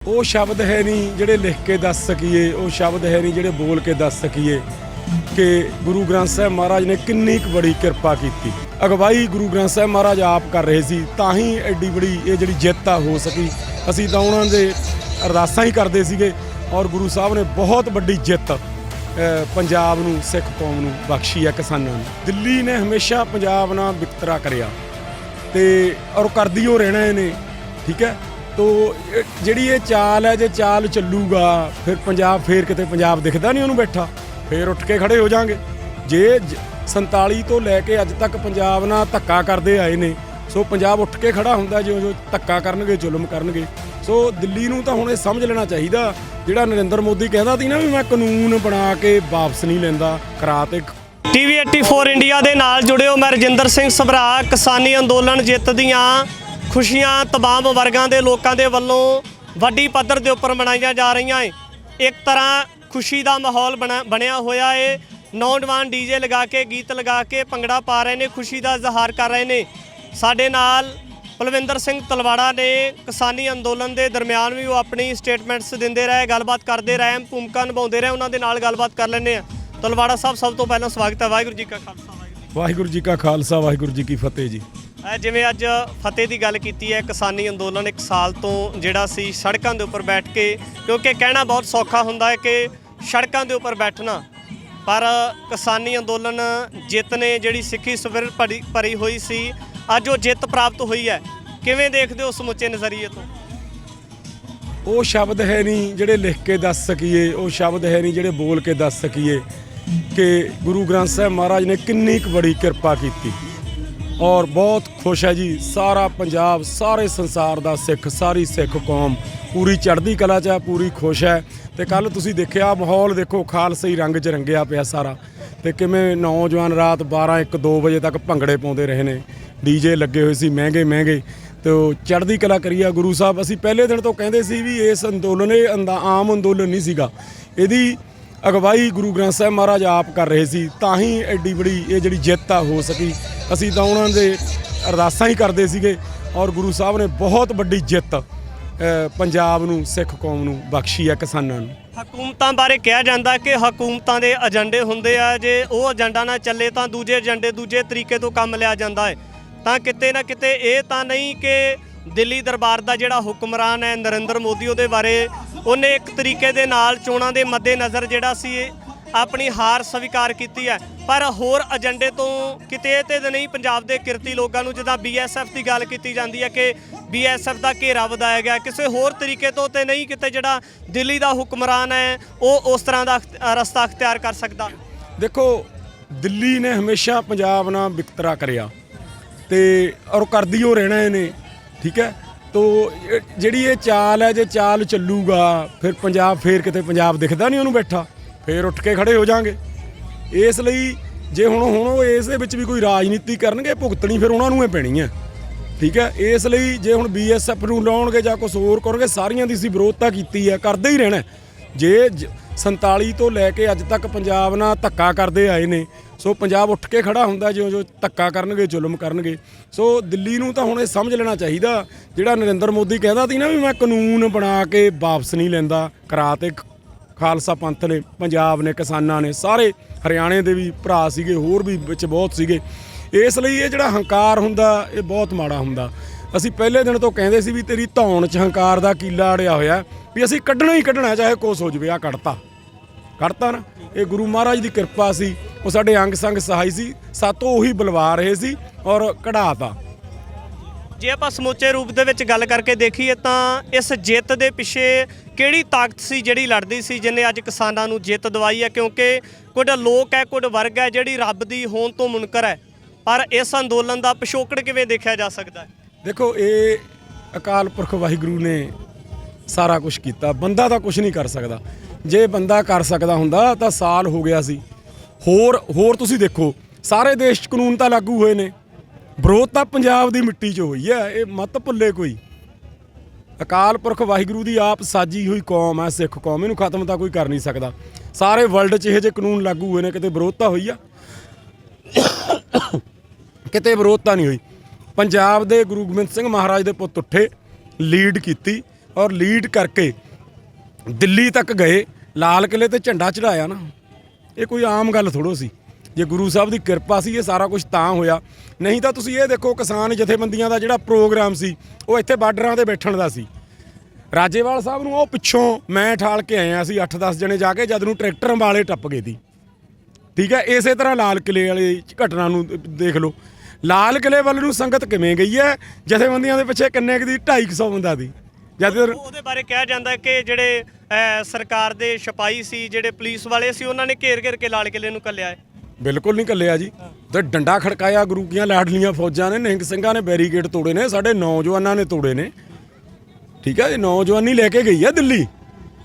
ਉਹ ਸ਼ਬਦ ਹੈ ਨਹੀਂ ਜਿਹੜੇ ਲਿਖ ਕੇ ਦੱਸ ਸਕੀਏ, ਉਹ ਸ਼ਬਦ ਹੈ ਨਹੀਂ ਜਿਹੜੇ ਬੋਲ ਕੇ ਦੱਸ ਸਕੀਏ ਕਿ ਗੁਰੂ ਗ੍ਰੰਥ ਸਾਹਿਬ ਮਹਾਰਾਜ ਨੇ ਕਿੰਨੀ ਕੁ ਬੜੀ ਕਿਰਪਾ ਕੀਤੀ। ਅਗਵਾਈ ਗੁਰੂ ਗ੍ਰੰਥ ਸਾਹਿਬ ਮਹਾਰਾਜ ਆਪ ਕਰ ਰਹੇ ਸੀ, ਤਾਂ ਹੀ ਐਡੀ ਬੜੀ ਇਹ ਜਿਹੜੀ ਜਿੱਤ ਆ ਹੋ ਸਕੀ। ਅਸੀਂ ਤਾਂ ਉਹਨਾਂ ਦੇ ਅਰਦਾਸਾਂ ਹੀ ਕਰਦੇ ਸੀਗੇ ਔਰ ਗੁਰੂ ਸਾਹਿਬ ਨੇ ਬਹੁਤ ਵੱਡੀ ਜਿੱਤ ਪੰਜਾਬ ਨੂੰ, ਸਿੱਖ ਕੌਮ ਨੂੰ ਬਖਸ਼ੀ ਆ, ਕਿਸਾਨਾਂ ਨੂੰ। ਦਿੱਲੀ ਨੇ ਹਮੇਸ਼ਾ ਪੰਜਾਬ ਨਾਲ ਵਿਤਕਰਾ ਕਰਿਆ ਤੇ ਔਰ ਕਰਦੀ ਹੋ ਰਹਿਣਾ ਇਹਨੇ, ਠੀਕ ਹੈ। ਤੋ ਜਿਹੜੀ ਇਹ ਚਾਲ ਹੈ, ਜੇ ਚਾਲ ਚੱਲੂਗਾ ਫਿਰ ਪੰਜਾਬ, ਫੇਰ ਕਿਤੇ ਪੰਜਾਬ ਦਿਖਦਾ ਨਹੀਂ ਉਹਨੂੰ ਬੈਠਾ, ਫੇਰ ਉੱਠ ਕੇ ਖੜੇ ਹੋ ਜਾਣਗੇ। ਜੇ 47 ਤੋਂ ਲੈ ਕੇ ਅੱਜ ਤੱਕ ਪੰਜਾਬ ਨਾਲ ਧੱਕਾ ਕਰਦੇ ਆਏ ਨੇ, ਸੋ ਪੰਜਾਬ ਉੱਠ ਕੇ ਖੜਾ ਹੁੰਦਾ ਜਿਉਂ ਜਿਉਂ ਧੱਕਾ ਕਰਨਗੇ, ਜ਼ੁਲਮ ਕਰਨਗੇ। ਸੋ ਦਿੱਲੀ ਨੂੰ ਤਾਂ ਹੁਣ ਇਹ ਸਮਝ ਲੈਣਾ ਚਾਹੀਦਾ, ਜਿਹੜਾ ਨਰਿੰਦਰ ਮੋਦੀ ਕਹਿੰਦਾ ਸੀ ਨਾ ਵੀ ਮੈਂ ਕਾਨੂੰਨ ਬਣਾ ਕੇ ਵਾਪਸ ਨਹੀਂ ਲੈਂਦਾ, ਕਰਾ ਤੇ। TV 84 ਇੰਡੀਆ ਦੇ ਨਾਲ ਜੁੜਿਓ। ਮੈਂ ਰਜਿੰਦਰ ਸਿੰਘ ਸਭਰਾ। ਕਿਸਾਨੀ ਅੰਦੋਲਨ ਜਿੱਤ ਦੀਆਂ ਖੁਸ਼ੀਆਂ ਤਮਾਮ ਵਰਗਾਂ ਦੇ ਲੋਕਾਂ ਦੇ ਵੱਲੋਂ ਵੱਡੀ ਪੱਧਰ ਦੇ ਉੱਪਰ ਮਨਾਈਆਂ ਜਾ ਰਹੀਆਂ ਏ। ਇੱਕ ਤਰ੍ਹਾਂ ਖੁਸ਼ੀ ਦਾ ਮਾਹੌਲ ਬਣਿਆ ਹੋਇਆ ਏ। ਨੌਜਵਾਨ DJ ਲਗਾ ਕੇ, ਗੀਤ ਲਗਾ ਕੇ ਭੰਗੜਾ ਪਾ ਰਹੇ ਨੇ, ਖੁਸ਼ੀ ਦਾ ਇਜ਼ਹਾਰ ਕਰ ਰਹੇ ਨੇ। ਸਾਡੇ ਨਾਲ ਬਲਵਿੰਦਰ ਸਿੰਘ ਤਲਵਾੜਾ ਨੇ ਕਿਸਾਨੀ ਅੰਦੋਲਨ ਦੇ ਦਰਮਿਆਨ ਵੀ ਉਹ ਆਪਣੀ ਸਟੇਟਮੈਂਟਸ ਦਿੰਦੇ ਰਹੇ, ਗੱਲਬਾਤ ਕਰਦੇ ਰਹੇ, ਭੂਮਿਕਾ ਨਿਭਾਉਂਦੇ ਰਹੇ। ਉਹਨਾਂ ਦੇ ਨਾਲ ਗੱਲਬਾਤ ਕਰ ਲੈਂਦੇ ਆ। ਤਲਵਾੜਾ ਸਾਹਿਬ, ਸਭ ਤੋਂ ਪਹਿਲਾਂ ਸਵਾਗਤ ਹੈ। ਵਾਹਿਗੁਰੂ ਜੀ ਕਾ ਖਾਲਸਾ। ਵਾਹਿਗੁਰੂ ਜੀ ਕਾ ਖਾਲਸਾ, ਵਾਹਿਗੁਰੂ ਜੀ ਕੀ ਫਤਿਹ ਜੀ। ਜਿਵੇਂ ਅੱਜ ਫਤਿਹ ਦੀ ਗੱਲ ਕੀਤੀ ਹੈ, ਕਿਸਾਨੀ ਅੰਦੋਲਨ 1 ਸਾਲ ਤੋਂ ਜਿਹੜਾ ਸੀ ਸੜਕਾਂ ਦੇ ਉੱਪਰ ਬੈਠ ਕੇ, ਕਿਉਂਕਿ ਕਹਿਣਾ ਬਹੁਤ ਸੌਖਾ ਹੁੰਦਾ ਹੈ ਕਿ ਸੜਕਾਂ ਦੇ ਉੱਪਰ ਬੈਠਣਾ, ਪਰ ਕਿਸਾਨੀ ਅੰਦੋਲਨ ਜਿੱਤ ਨੇ ਜਿਹੜੀ ਸਿੱਖੀ ਸਵਿਰ ਭਰੀ ਹੋਈ ਸੀ, ਅੱਜ ਉਹ ਜਿੱਤ ਪ੍ਰਾਪਤ ਹੋਈ ਹੈ। ਕਿਵੇਂ ਦੇਖਦੇ ਹੋ ਸਮੁੱਚੇ ਨਜ਼ਰੀਏ ਤੋਂ? ਉਹ ਸ਼ਬਦ ਹੈ ਨਹੀਂ ਜਿਹੜੇ ਲਿਖ ਕੇ ਦੱਸ ਸਕੀਏ, ਉਹ ਸ਼ਬਦ ਹੈ ਨਹੀਂ ਜਿਹੜੇ ਬੋਲ ਕੇ ਦੱਸ ਸਕੀਏ ਕਿ ਗੁਰੂ ਗ੍ਰੰਥ ਸਾਹਿਬ ਮਹਾਰਾਜ ਨੇ ਕਿੰਨੀ ਕੁ ਬੜੀ ਕਿਰਪਾ ਕੀਤੀ। ਔਰ ਬਹੁਤ ਖੁਸ਼ ਹੈ ਜੀ ਸਾਰਾ ਪੰਜਾਬ, ਸਾਰੇ ਸੰਸਾਰ ਦਾ ਸਿੱਖ, ਸਾਰੀ ਸਿੱਖ ਕੌਮ ਪੂਰੀ ਚੜ੍ਹਦੀ ਕਲਾ 'ਚ ਹੈ, ਪੂਰੀ ਖੁਸ਼ ਹੈ। ਤੇ ਕੱਲ ਤੁਸੀਂ ਦੇਖਿਆ ਮਾਹੌਲ, ਦੇਖੋ ਖਾਲਸਈ ਰੰਗ 'ਚ ਰੰਗਿਆ ਪਿਆ ਸਾਰਾ, ਤੇ ਕਿਵੇਂ ਨੌਜਵਾਨ ਰਾਤ 12, 1, 2 ਵਜੇ ਤੱਕ ਭੰਗੜੇ ਪਾਉਂਦੇ ਰਹੇ ਨੇ, DJ ਲੱਗੇ ਹੋਏ ਸੀ ਮਹਿੰਗੇ ਮਹਿੰਗੇ, ਤੇ ਉਹ ਚੜ੍ਹਦੀ ਕਲਾ ਕਰੀ ਆ ਗੁਰੂ ਸਾਹਿਬ। ਅਸੀਂ ਪਹਿਲੇ ਦਿਨ ਤੋਂ ਕਹਿੰਦੇ ਸੀ ਵੀ ਇਸ ਅੰਦੋਲਨ ਇਹ ਆਮ ਅੰਦੋਲਨ ਨਹੀਂ ਸੀਗਾ, ਇਹਦੀ ਅਗਵਾਈ ਗੁਰੂ ਗ੍ਰੰਥ ਸਾਹਿਬ ਮਹਾਰਾਜ ਆਪ ਕਰ ਰਹੇ ਸੀ, ਤਾਂ ਹੀ ਐਡੀ ਬੜੀ ਇਹ ਜਿਹੜੀ ਜਿੱਤ ਆ ਹੋ ਸਕੀ। ਅਸੀਂ ਤਾਂ ਉਹਨਾਂ ਦੇ ਅਰਦਾਸਾਂ ਹੀ ਕਰਦੇ ਸੀਗੇ ਔਰ ਗੁਰੂ ਸਾਹਿਬ ਨੇ ਬਹੁਤ ਵੱਡੀ ਜਿੱਤ ਪੰਜਾਬ ਨੂੰ, ਸਿੱਖ ਕੌਮ ਨੂੰ ਬਖਸ਼ੀ ਆ, ਕਿਸਾਨਾਂ ਨੂੰ। ਹਕੂਮਤਾਂ ਬਾਰੇ ਕਿਹਾ ਜਾਂਦਾ ਕਿ ਹਕੂਮਤਾਂ ਦੇ ਏਜੰਡੇ ਹੁੰਦੇ ਆ, ਜੇ ਉਹ ਏਜੰਡਾ ਨਾ ਚੱਲੇ ਤਾਂ ਦੂਜੇ ਏਜੰਡੇ ਦੂਜੇ ਤਰੀਕੇ ਤੋਂ ਕੰਮ ਲਿਆ ਜਾਂਦਾ ਹੈ। ਤਾਂ ਕਿਤੇ ਨਾ ਕਿਤੇ ਇਹ ਤਾਂ ਨਹੀਂ ਕਿ ਦਿੱਲੀ ਦਰਬਾਰ ਦਾ ਜਿਹੜਾ ਹੁਕਮਰਾਨ ਹੈ ਨਰਿੰਦਰ ਮੋਦੀ, ਉਹਦੇ ਬਾਰੇ ਉਹਨੇ ਇੱਕ ਤਰੀਕੇ ਦੇ ਨਾਲ ਚੋਣਾਂ ਦੇ ਮੱਦੇਨਜ਼ਰ ਜਿਹੜਾ ਸੀ ਆਪਣੀ ਹਾਰ ਸਵੀਕਾਰ ਕੀਤੀ ਹੈ, ਪਰ ਹੋਰ ਏਜੰਡੇ ਤੋਂ ਕਿਤੇ ਤੇ ਨਹੀਂ ਪੰਜਾਬ ਦੇ ਕਿਰਤੀ ਲੋਕਾਂ ਨੂੰ, ਜਿੱਦਾਂ BSF ਦੀ ਗੱਲ ਕੀਤੀ ਜਾਂਦੀ ਹੈ ਕਿ BSF ਦਾ ਘੇਰਾ ਵਧਾਇਆ ਗਿਆ, ਕਿਸੇ ਹੋਰ ਤਰੀਕੇ ਤੋਂ ਤੇ ਨਹੀਂ ਕਿਤੇ ਜਿਹੜਾ ਦਿੱਲੀ ਦਾ ਹੁਕਮਰਾਨ ਹੈ ਉਹ ਉਸ ਤਰ੍ਹਾਂ ਦਾ ਰਸਤਾ ਅਖਤਿਆਰ ਕਰ ਸਕਦਾ। ਦੇਖੋ ਦਿੱਲੀ ਨੇ ਹਮੇਸ਼ਾ ਪੰਜਾਬ ਨਾਲ ਵਿਤਕਰਾ ਕਰਿਆ ਤੇ ਔਰ ਕਰਦੀ ਹੋ ਰਹਿਣਾ ਇਹਨੇ, ਠੀਕ ਹੈ। ਤੋ ਜਿਹੜੀ ਇਹ ਚਾਲ ਹੈ, ਜੇ ਚਾਲ ਚੱਲੂਗਾ ਫਿਰ ਪੰਜਾਬ, ਫੇਰ ਕਿਤੇ ਪੰਜਾਬ ਦਿਖਦਾ ਨਹੀਂ ਉਹਨੂੰ ਬੈਠਾ, ਫੇਰ ਉੱਠ ਕੇ ਖੜੇ ਹੋ ਜਾਣਗੇ। ਇਸ ਲਈ ਜੇ ਹੁਣ ਉਹ ਇਸ ਦੇ ਵਿੱਚ ਵੀ ਕੋਈ ਰਾਜਨੀਤੀ ਕਰਨਗੇ, ਭੁਗਤਣੀ ਫਿਰ ਉਹਨਾਂ ਨੂੰ ਹੀ ਪੈਣੀ ਹੈ, ਠੀਕ ਹੈ। ਇਸ ਲਈ ਜੇ ਹੁਣ BSF ਨੂੰ ਲਾਉਣਗੇ ਜਾਂ ਕੁਛ ਹੋਰ ਕਰਨਗੇ, ਸਾਰੀਆਂ ਦੀ ਅਸੀਂ ਵਿਰੋਧਤਾ ਕੀਤੀ ਹੈ, ਕਰਦੇ ਹੀ ਰਹਿਣਾ। ਜੇ 47 ਤੋਂ ਲੈ ਕੇ ਅੱਜ ਤੱਕ ਪੰਜਾਬ ਨਾਲ ਧੱਕਾ ਕਰਦੇ ਆਏ ਨੇ, ਸੋ ਪੰਜਾਬ ਉੱਠ ਕੇ ਖੜਾ ਹੁੰਦਾ ਜਿਉਂ ਜਿਉਂ ਧੱਕਾ ਕਰਨਗੇ, ਜ਼ੁਲਮ ਕਰਨਗੇ। ਸੋ ਦਿੱਲੀ ਨੂੰ ਤਾਂ ਹੁਣ ਇਹ ਸਮਝ ਲੈਣਾ ਚਾਹੀਦਾ, ਜਿਹੜਾ ਨਰਿੰਦਰ ਮੋਦੀ ਕਹਿੰਦਾ ਸੀ ਨਾ ਵੀ ਮੈਂ ਕਾਨੂੰਨ ਬਣਾ ਕੇ ਵਾਪਸ ਨਹੀਂ ਲੈਂਦਾ, ਕਰਾ ਤੇ ਖਾਲਸਾ ਪੰਥ ਨੇ, ਪੰਜਾਬ ਨੇ, ਕਿਸਾਨਾਂ ਨੇ, ਸਾਰੇ ਹਰਿਆਣੇ ਦੇ ਵੀ ਭਰਾ ਸੀਗੇ, ਹੋਰ ਵੀ ਵਿੱਚ ਬਹੁਤ ਸੀਗੇ। ਇਸ ਲਈ ਇਹ ਜਿਹੜਾ ਹੰਕਾਰ ਹੁੰਦਾ ਇਹ ਬਹੁਤ ਮਾੜਾ ਹੁੰਦਾ। ਅਸੀਂ ਪਹਿਲੇ ਦਿਨ ਤੋਂ ਕਹਿੰਦੇ ਸੀ ਵੀ ਤੇਰੀ ਧੌਣ 'ਚ ਹੰਕਾਰ ਦਾ ਕੀਲਾ ਅੜਿਆ ਹੋਇਆ, ਵੀ ਅਸੀਂ ਕੱਢਣਾ ਹੀ ਕੱਢਣਾ, ਚਾਹੇ ਕੁਛ ਹੋ ਜਾਵੇ। ਆ ਕੱਢਤਾ ਨਾ, ਇਹ ਗੁਰੂ ਮਹਾਰਾਜ ਦੀ ਕਿਰਪਾ ਸੀ, ਉਹ ਸਾਡੇ ਅੰਗ ਸੰਗ ਸਹਾਈ ਸੀ, ਸਾਤੋਂ ਉਹੀ ਬੁਲਵਾ ਰਹੇ ਸੀ ਔਰ ਕਢਾਤਾ। ਜੇ ਆਪਾਂ ਸਮੁੱਚੇ ਰੂਪ ਦੇ ਵਿੱਚ ਗੱਲ ਕਰਕੇ ਦੇਖੀਏ ਤਾਂ ਇਸ ਜਿੱਤ ਦੇ ਪਿੱਛੇ ਕਿਹੜੀ ਤਾਕਤ ਸੀ ਜਿਹੜੀ ਲੜਦੀ ਸੀ, ਜਿਹਨੇ ਅੱਜ ਕਿਸਾਨਾਂ ਨੂੰ ਜਿੱਤ ਦਵਾਈ ਹੈ? ਕਿਉਂਕਿ ਕੁਝ ਲੋਕ ਹੈ, ਕੁਝ ਵਰਗ ਹੈ ਜਿਹੜੀ ਰੱਬ ਦੀ ਹੋਂਦ ਤੋਂ ਮੁਨਕਰ ਹੈ, ਪਰ ਇਸ ਅੰਦੋਲਨ ਦਾ ਪਿਛੋਕੜ ਕਿਵੇਂ ਦੇਖਿਆ ਜਾ ਸਕਦਾ ਹੈ? ਦੇਖੋ ਇਹ ਅਕਾਲ ਪੁਰਖ ਵਾਹਿਗੁਰੂ ਨੇ ਸਾਰਾ ਕੁਝ ਕੀਤਾ, ਬੰਦਾ ਤਾਂ ਕੁਝ ਨਹੀਂ ਕਰ ਸਕਦਾ। ਜੇ ਬੰਦਾ ਕਰ ਸਕਦਾ ਹੁੰਦਾ ਤਾਂ ਸਾਲ ਹੋ ਗਿਆ ਸੀ। ਹੋਰ ਤੁਸੀਂ ਦੇਖੋ ਸਾਰੇ ਦੇਸ਼ 'ਚ ਕਾਨੂੰਨ ਤਾਂ ਲਾਗੂ ਹੋਏ ਨੇ, ਵਿਰੋਧ ਤਾਂ ਪੰਜਾਬ ਦੀ ਮਿੱਟੀ 'ਚ ਹੋਈ ਹੈ, ਇਹ ਮਤ ਭੁੱਲੇ ਕੋਈ। ਅਕਾਲ ਪੁਰਖ ਵਾਹਿਗੁਰੂ ਦੀ ਆਪ ਸਾਜੀ ਹੋਈ ਕੌਮ ਹੈ ਸਿੱਖ ਕੌਮ, ਇਹਨੂੰ ਖਤਮ ਤਾਂ ਕੋਈ ਕਰ ਨਹੀਂ ਸਕਦਾ। ਸਾਰੇ ਵਰਲਡ 'ਚ ਇਹੋ ਜਿਹੇ ਕਾਨੂੰਨ ਲਾਗੂ ਹੋਏ ਨੇ, ਕਿਤੇ ਵਿਰੋਧਤਾ ਹੋਈ ਆ? ਕਿਤੇ ਵਿਰੋਧਤਾ ਨਹੀਂ ਹੋਈ। ਪੰਜਾਬ ਦੇ ਗੁਰੂ ਗੋਬਿੰਦ ਸਿੰਘ ਮਹਾਰਾਜ ਦੇ ਪੁੱਤ ਉੱਠੇ, ਲੀਡ ਕੀਤੀ ਔਰ ਲੀਡ ਕਰਕੇ ਦਿੱਲੀ ਤੱਕ ਗਏ, ਲਾਲ ਕਿਲੇ ਤੇ ਝੰਡਾ ਚੜਾਇਆ ਨਾ, ਇਹ ਕੋਈ ਆਮ ਗੱਲ ਥੋੜੋ ਸੀ। ਜੇ ਗੁਰੂ ਸਾਹਿਬ ਦੀ ਕਿਰਪਾ ਸੀ ਇਹ ਸਾਰਾ ਕੁਝ ਤਾਂ ਹੋਇਆ। ਨਹੀਂ ਤਾਂ ਤੁਸੀਂ ਇਹ ਦੇਖੋ ਕਿਸਾਨ ਜਥੇਬੰਦੀਆਂ ਦਾ ਜਿਹੜਾ ਪ੍ਰੋਗਰਾਮ ਸੀ ਉਹ ਇੱਥੇ ਬਾਰਡਰਾਂ ਤੇ ਬੈਠਣ ਦਾ ਸੀ। ਰਾਜੇਵਾਲ ਸਾਹਿਬ ਨੂੰ ਉਹ ਪਿੱਛੋਂ ਮੈਂ ਠਾਲ ਕੇ ਆਏ ਸੀ 8-10 ਜਣੇ ਜਾ ਕੇ, ਜਦ ਨੂੰ ਟਰੈਕਟਰ ਵਾਲੇ ਟੱਪ ਗਏ ਸੀ। ਠੀਕ ਹੈ, ਇਸੇ ਤਰ੍ਹਾਂ ਲਾਲ ਕਿਲੇ ਵਾਲੀ ਘਟਨਾ ਨੂੰ ਦੇਖ ਲਓ, ਲਾਲ ਕਿਲੇ ਵੱਲ ਨੂੰ ਸੰਗਤ ਕਿਵੇਂ ਗਈ ਹੈ, ਜਥੇਬੰਦੀਆਂ ਦੇ ਪਿੱਛੇ ਕਿੰਨੇ ਕੁ ਦੀ 250 ਬੰਦਾ ਦੀ। ਜਦ ਉਹਦੇ ਬਾਰੇ ਕਿਹਾ ਜਾਂਦਾ ਕਿ ਜਿਹੜੇ ਸਰਕਾਰ ਦੇ ਸਿਪਾਹੀ ਸੀ, ਜਿਹੜੇ ਪੁਲਿਸ ਵਾਲੇ ਸੀ, ਉਹਨਾਂ ਨੇ ਘੇਰ ਕੇ ਲਾਲ ਕਿਲੇ ਨੂੰ ਘੱਲਿਆ ਹੈ। ਬਿਲਕੁਲ ਨਹੀਂ ਘੱਲਿਆ ਜੀ, ਤੇ ਡੰਡਾ ਖੜਕਾਇਆ ਗੁਰੂ ਦੀਆਂ ਲਾਡਲੀਆਂ ਫੌਜਾਂ ਨੇ, ਨਿਹੰਗ ਸਿੰਘਾਂ ਨੇ ਬੈਰੀਕੇਡ ਤੋੜੇ ਨੇ, ਸਾਡੇ ਨੌਜਵਾਨਾਂ ਨੇ ਤੋੜੇ ਨੇ। ਠੀਕ ਹੈ, ਇਹ ਨੌਜਵਾਨੀ ਲੈ ਕੇ ਗਈ ਹੈ ਦਿੱਲੀ,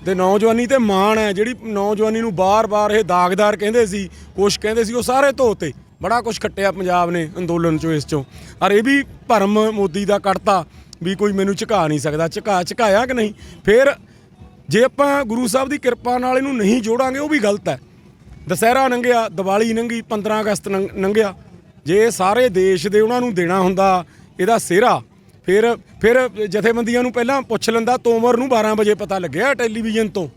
ਤੇ ਨੌਜਵਾਨੀ ਤੇ ਮਾਣ ਹੈ। ਜਿਹੜੀ ਨੌਜਵਾਨੀ ਨੂੰ ਬਾਰ-ਬਾਰ ਇਹ ਦਾਗਦਾਰ ਕਹਿੰਦੇ ਸੀ, ਕੁਛ ਕਹਿੰਦੇ ਸੀ, ਉਹ ਸਾਰੇ ਧੋਤੇ। ਬੜਾ ਕੁਛ ਖੱਟਿਆ ਪੰਜਾਬ ਨੇ ਅੰਦੋਲਨ ਚੋਂ, ਇਸ ਚੋਂ। ਔਰ ਇਹ ਵੀ ਭਰਮ ਮੋਦੀ ਦਾ ਕੱਢਤਾ ਵੀ ਕੋਈ ਮੈਨੂੰ ਝੁਕਾ ਨਹੀਂ ਸਕਦਾ। ਝੁਕਾਇਆ ਕਿ ਨਹੀਂ? ਫਿਰ ਜੇ ਆਪਾਂ ਗੁਰੂ ਸਾਹਿਬ ਦੀ ਕਿਰਪਾ ਨਾਲ ਇਹਨੂੰ ਨਹੀਂ ਜੋੜਾਂਗੇ ਉਹ ਵੀ ਗਲਤ ਹੈ। ਦੁਸਹਿਰਾ ਲੰਘਿਆ, ਦੀਵਾਲੀ ਲੰਘੀ, 15 ਅਗਸਤ ਲੰਘਿਆ। ਜੇ ਸਾਰੇ ਦੇਸ਼ ਦੇ ਉਹਨਾਂ ਨੂੰ ਦੇਣਾ ਹੁੰਦਾ ਇਹਦਾ ਸਿਹਰਾ, ਫਿਰ ਜਥੇਬੰਦੀਆਂ ਨੂੰ ਪਹਿਲਾਂ ਪੁੱਛ ਲੈਂਦਾ। ਤੋਮਰ ਨੂੰ 12 ਵਜੇ ਪਤਾ ਲੱਗਿਆ ਟੈਲੀਵਿਜ਼ਨ ਤੋਂ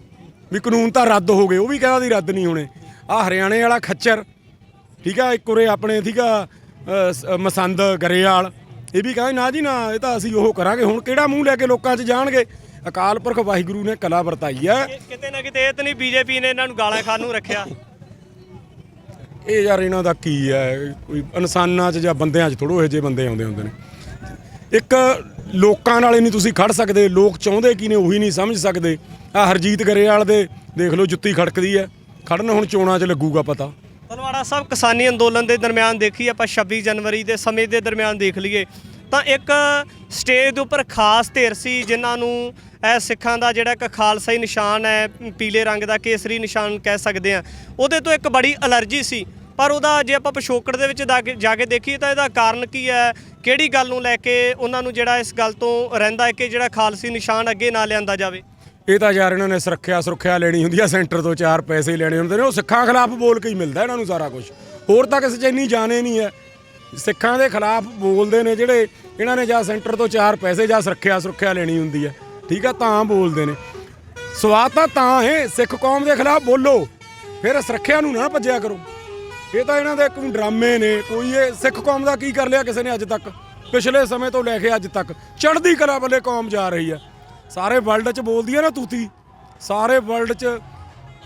ਵੀ ਕਾਨੂੰਨ ਤਾਂ ਰੱਦ ਹੋ ਗਏ, ਉਹ ਵੀ ਕਹਿੰਦਾ ਦੀ ਰੱਦ ਨਹੀਂ ਹੋਣੇ। ਆਹ ਹਰਿਆਣੇ ਵਾਲਾ ਖੱਚਰ, ਠੀਕ ਆ, ਇੱਕ ਉਰੇ ਆਪਣੇ ਠੀਕ ਆ ਮਸੰਦ ਗਰੇਵਾਲ, ਇਹ ਵੀ ਕਹਿੰਦੇ ਨਾ ਜੀ ਨਾ, ਇਹ ਤਾਂ ਅਸੀਂ ਉਹ ਕਰਾਂਗੇ। ਹੁਣ ਕਿਹੜਾ ਮੂੰਹ ਲੈ ਕੇ ਲੋਕਾਂ 'ਚ ਜਾਣਗੇ? ਅਕਾਲ ਪੁਰਖ ਵਾਹਿਗੁਰੂ ਨੇ ਕਲਾ ਵਰਤਾਈ ਹੈ। ਕਿਤੇ ਨਾ ਕਿਤੇ ਇਹ ਤਾਂ ਨਹੀਂ ਬੀਜੇਪੀ ਨੇ ਇਹਨਾਂ ਨੂੰ ਗਾਲਾਂ ਖਾਣ ਨੂੰ ਰੱਖਿਆ? ਇਹ ਯਾਰ ਇਹਨਾਂ ਦਾ ਕੀ ਹੈ, ਕੋਈ ਇਨਸਾਨਾਂ 'ਚ ਜਾਂ ਬੰਦਿਆਂ 'ਚ ਥੋੜ੍ਹੋ ਇਹੋ ਜਿਹੇ ਬੰਦੇ ਆਉਂਦੇ ਹੁੰਦੇ ਨੇ। ਇੱਕ ਲੋਕਾਂ ਨਾਲ ਨਹੀਂ ਤੁਸੀਂ ਖੜ ਸਕਦੇ, ਲੋਕ ਚਾਹੁੰਦੇ ਕੀ ਨੇ ਉਹੀ ਨਹੀਂ ਸਮਝ ਸਕਦੇ। ਆਹ ਹਰਜੀਤ ਗਰੇਵਾਲ ਦੇ ਦੇਖ ਲਓ, ਜੁੱਤੀ ਖੜਕਦੀ ਹੈ। ਖੜਨ ਹੁਣ ਚੋਣਾਂ 'ਚ ਲੱਗੂਗਾ ਪਤਾ। ਤਲਵਾੜਾ ਸਾਹਿਬ, ਕਿਸਾਨੀ ਅੰਦੋਲਨ ਦੇ ਦਰਮਿਆਨ ਦੇਖੀ ਆਪਾਂ 26 ਜਨਵਰੀ ਦੇ ਸਮੇਂ ਦੇ ਦਰਮਿਆਨ ਦੇਖ ਲਈਏ ਤਾਂ ਇੱਕ ਸਟੇਜ ਦੇ ਉੱਪਰ ਖਾਸ ਧਿਰ ਸੀ ਜਿਨ੍ਹਾਂ ਨੂੰ ਇਹ ਸਿੱਖਾਂ ਦਾ ਜਿਹੜਾ ਇੱਕ ਖਾਲਸਾਈ ਨਿਸ਼ਾਨ ਹੈ, ਪੀਲੇ ਰੰਗ ਦਾ ਕੇਸਰੀ ਨਿਸ਼ਾਨ ਕਹਿ ਸਕਦੇ ਆ, ਉਹਦੇ ਤੋਂ ਇੱਕ ਬੜੀ ਅਲਰਜੀ ਸੀ। ਪਰ ਉਹਦਾ ਜੇ ਆਪਾਂ ਪਿਛੋਕੜ ਦੇ ਵਿੱਚ ਜਾ ਕੇ ਦੇਖੀਏ ਤਾਂ ਇਹਦਾ ਕਾਰਨ ਕੀ ਹੈ? ਕਿਹੜੀ ਗੱਲ ਨੂੰ ਲੈ ਕੇ ਉਹਨਾਂ ਨੂੰ ਜਿਹੜਾ ਇਸ ਗੱਲ ਤੋਂ ਰਹਿੰਦਾ ਹੈ ਕਿ ਜਿਹੜਾ ਖਾਲਸੀ ਨਿਸ਼ਾਨ ਅੱਗੇ ਨਾ ਲਿਆਂਦਾ ਜਾਵੇ? ਇਹ ਤਾਂ ਯਾਰ ਇਹਨਾਂ ਨੇ ਸੁਰੱਖਿਆ ਲੈਣੀ ਹੁੰਦੀ ਆ, ਸੈਂਟਰ ਤੋਂ 4 ਪੈਸੇ ਲੈਣੇ ਹੁੰਦੇ ਨੇ। ਉਹ ਸਿੱਖਾਂ ਖਿਲਾਫ ਬੋਲ ਕੇ ਹੀ ਮਿਲਦਾ ਇਹਨਾਂ ਨੂੰ ਸਾਰਾ ਕੁਝ, ਹੋਰ ਤਾਂ ਕਿਸੇ 'ਚ ਇੰਨੀ ਜਾਣੇ ਨਹੀਂ ਹੈ। ਸਿੱਖਾਂ ਦੇ ਖਿਲਾਫ ਬੋਲਦੇ ਨੇ ਜਿਹੜੇ, ਇਹਨਾਂ ਨੇ ਜਾਂ ਸੈਂਟਰ ਤੋਂ 4 ਪੈਸੇ ਜਾਂ ਸੁਰੱਖਿਆ ਲੈਣੀ ਹੁੰਦੀ ਹੈ। ਠੀਕ ਆ, ਤਾਂ ਬੋਲਦੇ ਨੇ। ਸਵਾਦ ਤਾਂ ਹੈ ਸਿੱਖ ਕੌਮ ਦੇ ਖਿਲਾਫ ਬੋਲੋ, ਫਿਰ ਸੁਰੱਖਿਆ ਨੂੰ ਨਾ ਭੱਜਿਆ ਕਰੋ। ਇਹ ਤਾਂ ਇਹਨਾਂ ਦੇ ਕੋਈ ਡਰਾਮੇ ਨੇ। ਕੋਈ ਇਹ ਸਿੱਖ ਕੌਮ ਦਾ ਕੀ ਕਰ ਲਿਆ ਕਿਸੇ ਨੇ ਅੱਜ ਤੱਕ? ਪਿਛਲੇ ਸਮੇਂ ਤੋਂ ਲੈ ਕੇ ਅੱਜ ਤੱਕ ਚੜ੍ਹਦੀ ਕਲਾ ਵੱਲੇ ਕੌਮ ਜਾ ਰਹੀ ਹੈ। ਸਾਰੇ ਵਰਲਡ 'ਚ ਬੋਲਦੀ ਹੈ ਨਾ ਤੂਤੀ, ਸਾਰੇ ਵਰਲਡ 'ਚ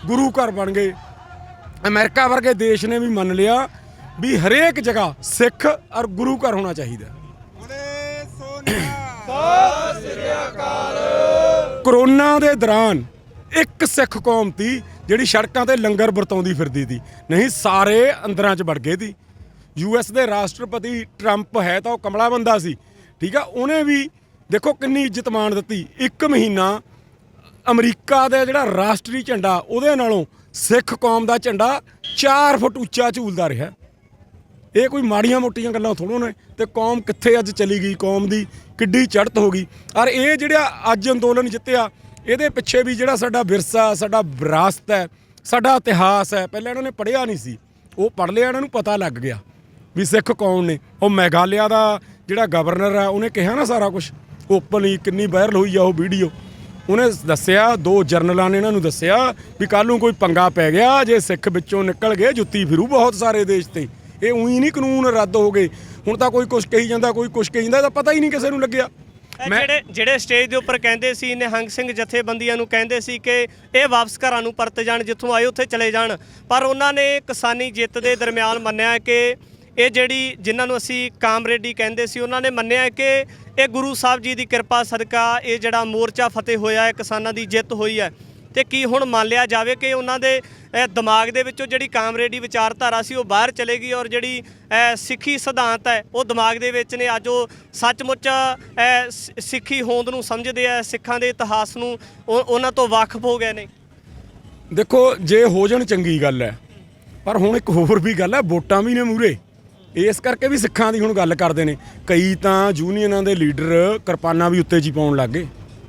ਗੁਰੂ ਘਰ ਬਣ ਗਏ। ਅਮਰੀਕਾ ਵਰਗੇ ਦੇਸ਼ ਨੇ ਵੀ ਮੰਨ ਲਿਆ ਵੀ ਹਰੇਕ ਜਗ੍ਹਾ ਸਿੱਖ ਔਰ ਗੁਰੂ ਘਰ ਹੋਣਾ ਚਾਹੀਦਾ। ਕਰੋਨਾ ਦੇ ਦੌਰਾਨ ਇੱਕ ਸਿੱਖ ਕੌਮ ਤੀ ਜਿਹੜੀ ਸੜਕਾਂ ਤੇ ਲੰਗਰ ਵਰਤਾਉਂਦੀ ਫਿਰਦੀ ਤੀ, ਨਹੀਂ ਸਾਰੇ ਅੰਦਰਾਂ 'ਚ ਵੜ ਗਏ ਤੀ। US ਦੇ ਰਾਸ਼ਟਰਪਤੀ ਟਰੰਪ ਹੈ ਤਾਂ ਉਹ ਕਮਲਾ ਬੰਦਾ ਸੀ। ਠੀਕ ਆ, ਉਹਨੇ ਵੀ ਦੇਖੋ ਕਿੰਨੀ ਇੱਜ਼ਤ ਮਾਣ ਦਿੱਤੀ। 1 ਮਹੀਨਾ ਅਮਰੀਕਾ ਦਾ ਜਿਹੜਾ ਰਾਸ਼ਟਰੀ ਝੰਡਾ ਉਹਦੇ ਨਾਲੋਂ ਸਿੱਖ ਕੌਮ ਦਾ ਝੰਡਾ 4 ਫੁੱਟ ਉੱਚਾ ਝੂਲਦਾ ਰਿਹਾ। ਇਹ ਕੋਈ ਮਾੜੀਆਂ ਮੋਟੀਆਂ ਗੱਲਾਂ ਥੋੜ੍ਹੋ ਨੇ। ਤੇ ਕੌਮ ਕਿੱਥੇ ਅੱਜ ਚਲੀ ਗਈ, ਕੌਮ ਦੀ ਕਿੱਡੀ ਚੜ੍ਹਤ ਹੋ ਗਈ। ਔਰ ਇਹ ਜਿਹੜਾ ਅੱਜ ਅੰਦੋਲਨ ਜਿੱਤਿਆ, ਇਹਦੇ ਪਿੱਛੇ ਵੀ ਜਿਹੜਾ ਸਾਡਾ ਵਿਰਸਾ, ਸਾਡਾ ਵਿਰਾਸਤ ਹੈ, ਸਾਡਾ ਇਤਿਹਾਸ ਹੈ, ਪਹਿਲਾਂ ਇਹਨਾਂ ਨੇ ਪੜ੍ਹਿਆ ਨਹੀਂ ਸੀ, ਉਹ ਪੜ੍ਹ ਲਿਆ, ਇਹਨਾਂ ਨੂੰ ਪਤਾ ਲੱਗ ਗਿਆ ਵੀ ਸਿੱਖ ਕੌਮ ਨੇ। ਉਹ ਮੇਘਾਲਿਆ ਦਾ ਜਿਹੜਾ ਗਵਰਨਰ ਆ, ਉਹਨੇ ਕਿਹਾ ਨਾ ਸਾਰਾ ਕੁਝ ਓਪਨਲੀ, ਕਿੰਨੀ ਵਾਇਰਲ ਹੋਈ ਆ ਉਹ ਵੀਡੀਓ। ਉਹਨੇ ਦੱਸਿਆ, 2 ਜਰਨਲਾਂ ਨੇ ਇਹਨਾਂ ਨੂੰ ਦੱਸਿਆ ਵੀ ਕੱਲ੍ਹ ਨੂੰ ਕੋਈ ਪੰਗਾ ਪੈ ਗਿਆ, ਜੇ ਸਿੱਖ ਵਿੱਚੋਂ ਨਿਕਲ ਗਏ ਜੁੱਤੀ ਫਿਰੂ ਬਹੁਤ ਸਾਰੇ ਦੇਸ਼ ਤੇ। ਇਹ ਉਹੀ ਨਹੀਂ ਕਾਨੂੰਨ ਰੱਦ ਹੋ ਗਏ। ਹੁਣ ਤਾਂ ਕੋਈ ਕੁਛ ਕਹੀ ਜਾਂਦਾ, ਕੋਈ ਕੁਛ ਕਹੀ ਜਾਂਦਾ, ਇਹਦਾ ਪਤਾ ਹੀ ਨਹੀਂ ਕਿਸੇ ਨੂੰ ਲੱਗਿਆ। ਜਿਹੜੇ ਸਟੇਜ ਦੇ ਉੱਪਰ ਕਹਿੰਦੇ ਸੀ, ਨਿਹੰਗ ਸਿੰਘ ਜਥੇਬੰਦੀਆਂ ਨੂੰ ਕਹਿੰਦੇ ਸੀ ਕਿ ਇਹ ਵਾਪਸ ਘਰਾਂ ਨੂੰ ਪਰਤ ਜਾਣ, ਜਿੱਥੋਂ ਆਏ ਉੱਥੇ ਚਲੇ ਜਾਣ, ਪਰ ਉਹਨਾਂ ਨੇ ਕਿਸਾਨੀ ਜਿੱਤ ਦੇ ਦਰਮਿਆਨ ਮੰਨਿਆ ਕਿ ਇਹ ਜਿਹੜੀ ਜਿਨ੍ਹਾਂ ਨੂੰ ਅਸੀਂ ਕਾਮਰੇਡੀ ਕਹਿੰਦੇ ਸੀ, ਉਹਨਾਂ ਨੇ ਮੰਨਿਆ ਕਿ ਇਹ ਗੁਰੂ ਸਾਹਿਬ ਜੀ ਦੀ ਕਿਰਪਾ ਸਦਕਾ ਇਹ ਜਿਹੜਾ ਮੋਰਚਾ ਫਤਿਹ ਹੋਇਆ ਹੈ, ਕਿਸਾਨਾਂ ਦੀ ਜਿੱਤ ਹੋਈ ਹੈ। ਤੇ ਕੀ ਹੁਣ ਮੰਨ ਲਿਆ ਜਾਵੇ ਕਿ ਉਹਨਾਂ ਦੇ ਦਿਮਾਗ ਦੇ ਵਿੱਚੋਂ ਜਿਹੜੀ ਕਾਮਰੇਡੀ ਵਿਚਾਰਧਾਰਾ ਸੀ ਉਹ ਬਾਹਰ ਚਲੇ ਗਈ, ਔਰ ਜਿਹੜੀ ਸਿੱਖੀ ਸਿਧਾਂਤ ਹੈ ਉਹ ਦਿਮਾਗ ਦੇ ਵਿੱਚ ਨੇ? ਅੱਜ ਉਹ ਸੱਚਮੁੱਚ ਸਿੱਖੀ ਹੋਂਦ ਨੂੰ ਸਮਝਦੇ ਆ, ਸਿੱਖਾਂ ਦੇ ਇਤਿਹਾਸ ਨੂੰ ਉਹਨਾਂ ਤੋਂ ਵਾਕਿਫ ਹੋ ਗਏ ਨੇ? ਦੇਖੋ, ਜੇ ਹੋ ਜਾਣ ਚੰਗੀ ਗੱਲ ਹੈ, ਪਰ ਹੁਣ ਇੱਕ ਹੋਰ ਵੀ ਗੱਲ ਹੈ, ਵੋਟਾਂ ਵੀ ਨੇ ਮੂਹਰੇ, ਇਸ ਕਰਕੇ ਵੀ ਸਿੱਖਾਂ ਦੀ ਹੁਣ ਗੱਲ ਕਰਦੇ ਨੇ। ਕਈ ਤਾਂ ਯੂਨੀਅਨਾਂ ਦੇ ਲੀਡਰ ਕਿਰਪਾਨਾਂ ਵੀ ਉੱਤੇ 'ਚ ਪਾਉਣ ਲੱਗ ਗਏ,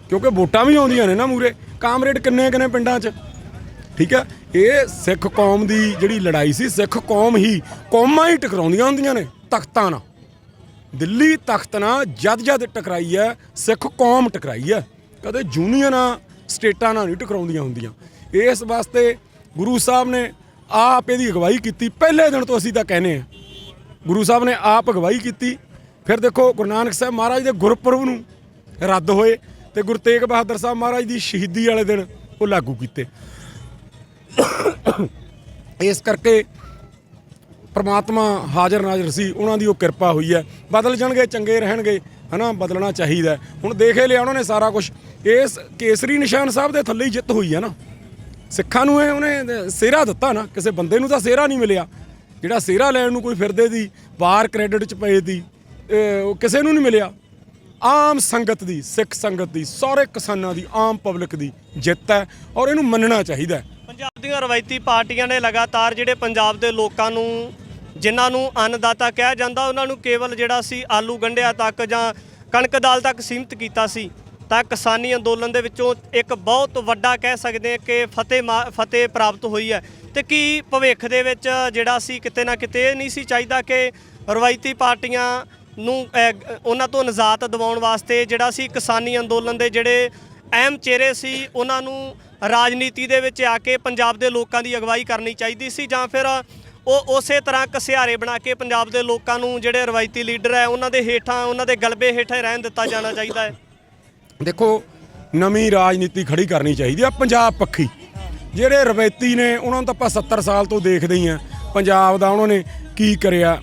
ਕਿਉਂਕਿ ਵੋਟਾਂ ਵੀ ਆਉਂਦੀਆਂ ਨੇ ਨਾ ਮੂਹਰੇ। ਕਾਮਰੇਡ ਕਿੰਨੇ ਪਿੰਡਾਂ 'ਚ। ਠੀਕ ਹੈ, ਇਹ ਸਿੱਖ ਕੌਮ ਦੀ ਜਿਹੜੀ ਲੜਾਈ ਸੀ, ਸਿੱਖ ਕੌਮਾਂ ਹੀ ਟਕਰਾਉਂਦੀਆਂ ਹੁੰਦੀਆਂ ਨੇ ਤਖਤਾਂ ਨਾਲ। ਦਿੱਲੀ ਤਖਤ ਨਾਲ ਜਦ ਟਕਰਾਈ ਹੈ, ਸਿੱਖ ਕੌਮ ਟਕਰਾਈ ਹੈ। ਕਦੇ ਯੂਨੀਅਨਾਂ ਸਟੇਟਾਂ ਨਾਲ ਨਹੀਂ ਟਕਰਾਉਂਦੀਆਂ ਹੁੰਦੀਆਂ। ਇਸ ਵਾਸਤੇ ਗੁਰੂ ਸਾਹਿਬ ਨੇ ਆਪ ਇਹਦੀ ਅਗਵਾਈ ਕੀਤੀ। ਪਹਿਲੇ ਦਿਨ ਤੋਂ ਅਸੀਂ ਤਾਂ ਕਹਿੰਦੇ ਹਾਂ ਗੁਰੂ ਸਾਹਿਬ ਨੇ ਆਪ ਅਗਵਾਈ ਕੀਤੀ। ਫਿਰ ਦੇਖੋ ਗੁਰੂ ਨਾਨਕ ਸਾਹਿਬ ਮਹਾਰਾਜ ਦੇ ਗੁਰਪੁਰਬ ਨੂੰ ਰੱਦ ਹੋਏ ਤੇ ਗੁਰੂ ਤੇਗ ਬਹਾਦਰ ਸਾਹਿਬ ਮਹਾਰਾਜ ਦੀ ਸ਼ਹੀਦੀ ਵਾਲੇ ਦਿਨ ਉਹ ਲਾਗੂ ਕੀਤੇ। ਇਸ ਕਰਕੇ ਪ੍ਰਮਾਤਮਾ ਹਾਜ਼ਰ ਨਾਜ਼ਰ ਸੀ, ਉਹਨਾਂ ਦੀ ਉਹ ਕਿਰਪਾ ਹੋਈ ਹੈ। ਬਦਲ ਜਾਣਗੇ, ਚੰਗੇ ਰਹਿਣਗੇ, ਹਨਾ, ਬਦਲਣਾ ਚਾਹੀਦਾ। ਹੁਣ ਦੇਖ ਲਿਆ ਉਹਨਾਂ ਨੇ ਸਾਰਾ ਕੁਝ। ਇਸ ਕੇਸਰੀ ਨਿਸ਼ਾਨ ਸਾਹਿਬ ਦੇ ਥੱਲੇ ਹੀ ਜਿੱਤ ਹੋਈ ਹੈ ਨਾ। ਸਿੱਖਾਂ ਨੂੰ ਉਹਨੇ ਸਿਹਰਾ ਦਿੱਤਾ ਨਾ, ਕਿਸੇ ਬੰਦੇ ਨੂੰ ਤਾਂ ਸਿਹਰਾ ਨਹੀਂ ਮਿਲਿਆ। ਜਿਹੜਾ ਸਿਹਰਾ ਲੈਣ ਨੂੰ ਕੋਈ ਫਿਰਦੇ ਦੀ ਵਾਰ ਕ੍ਰੈਡਿਟ 'ਚ ਪਏ ਦੀ, ਉਹ ਕਿਸੇ ਨੂੰ ਨਹੀਂ ਮਿਲਿਆ। ਆਮ ਸੰਗਤ ਦੀ, ਸਿੱਖ ਸੰਗਤ ਦੀ, ਸਾਰੇ ਕਿਸਾਨਾਂ ਦੀ, ਆਮ ਪਬਲਿਕ ਦੀ ਜਿੱਤ ਹੈ ਔਰ ਇਹਨੂੰ ਮੰਨਣਾ ਚਾਹੀਦਾ। ਪੰਜਾਬ ਦੀਆਂ ਰਵਾਇਤੀ ਪਾਰਟੀਆਂ ਨੇ ਲਗਾਤਾਰ ਜਿਹੜੇ ਪੰਜਾਬ ਦੇ ਲੋਕਾਂ ਨੂੰ, ਜਿਨ੍ਹਾਂ ਨੂੰ ਅੰਨਦਾਤਾ ਕਿਹਾ ਜਾਂਦਾ, ਉਹਨਾਂ ਨੂੰ ਕੇਵਲ ਜਿਹੜਾ ਸੀ ਆਲੂ ਗੰਢਿਆਂ ਤੱਕ ਜਾਂ ਕਣਕ ਦਾਲ ਤੱਕ ਸੀਮਿਤ ਕੀਤਾ ਸੀ। ਤਾਂ ਕਿਸਾਨੀ ਅੰਦੋਲਨ ਦੇ ਵਿੱਚੋਂ ਇੱਕ ਬਹੁਤ ਵੱਡਾ ਕਹਿ ਸਕਦੇ ਹਾਂ ਕਿ ਫਤਿਹ ਪ੍ਰਾਪਤ ਹੋਈ ਹੈ। ਤੇ ਕੀ ਭਵਿੱਖ ਦੇ ਵਿੱਚ ਜਿਹੜਾ ਸੀ ਕਿਤੇ ਨਾ ਕਿਤੇ ਇਹ ਨਹੀਂ ਸੀ ਚਾਹੀਦਾ ਕਿ ਰਵਾਇਤੀ ਪਾਰਟੀਆਂ ਨੂੰ ਉਹਨਾਂ ਤੋਂ ਨਿਜਾਤ ਦਿਵਾਉਣ ਵਾਸਤੇ ਜਿਹੜਾ ਸੀ ਕਿਸਾਨੀ ਅੰਦੋਲਨ ਦੇ ਜਿਹੜੇ ਅਹਿਮ ਚਿਹਰੇ ਸੀ ਉਹਨਾਂ ਨੂੰ ਰਾਜਨੀਤੀ ਦੇ ਵਿੱਚ ਆ ਕੇ ਪੰਜਾਬ ਦੇ ਲੋਕਾਂ ਦੀ ਅਗਵਾਈ ਕਰਨੀ ਚਾਹੀਦੀ ਸੀ, ਜਾਂ ਫਿਰ ਉਹ ਉਸੇ ਤਰ੍ਹਾਂ ਘਸਿਆਰੇ ਬਣਾ ਕੇ ਪੰਜਾਬ ਦੇ ਲੋਕਾਂ ਨੂੰ ਜਿਹੜੇ ਰਵਾਇਤੀ ਲੀਡਰ ਹੈ ਉਹਨਾਂ ਦੇ ਹੇਠਾਂ, ਉਹਨਾਂ ਦੇ ਗਲਬੇ ਹੇਠਾਂ ਰਹਿਣ ਦਿੱਤਾ ਜਾਣਾ ਚਾਹੀਦਾ ਹੈ? ਦੇਖੋ, ਨਵੀਂ ਰਾਜਨੀਤੀ ਖੜੀ ਕਰਨੀ ਚਾਹੀਦੀ ਆ ਪੰਜਾਬ ਪੱਖੀ। ਜਿਹੜੇ ਰਵਾਇਤੀ ਨੇ ਉਹਨਾਂ ਨੂੰ ਤਾਂ ਆਪਾਂ 70 ਸਾਲ ਤੋਂ ਦੇਖਦੇ ਹੀ ਆ ਪੰਜਾਬ ਦਾ ਉਹਨਾਂ ਨੇ ਕੀ ਕਰਿਆ।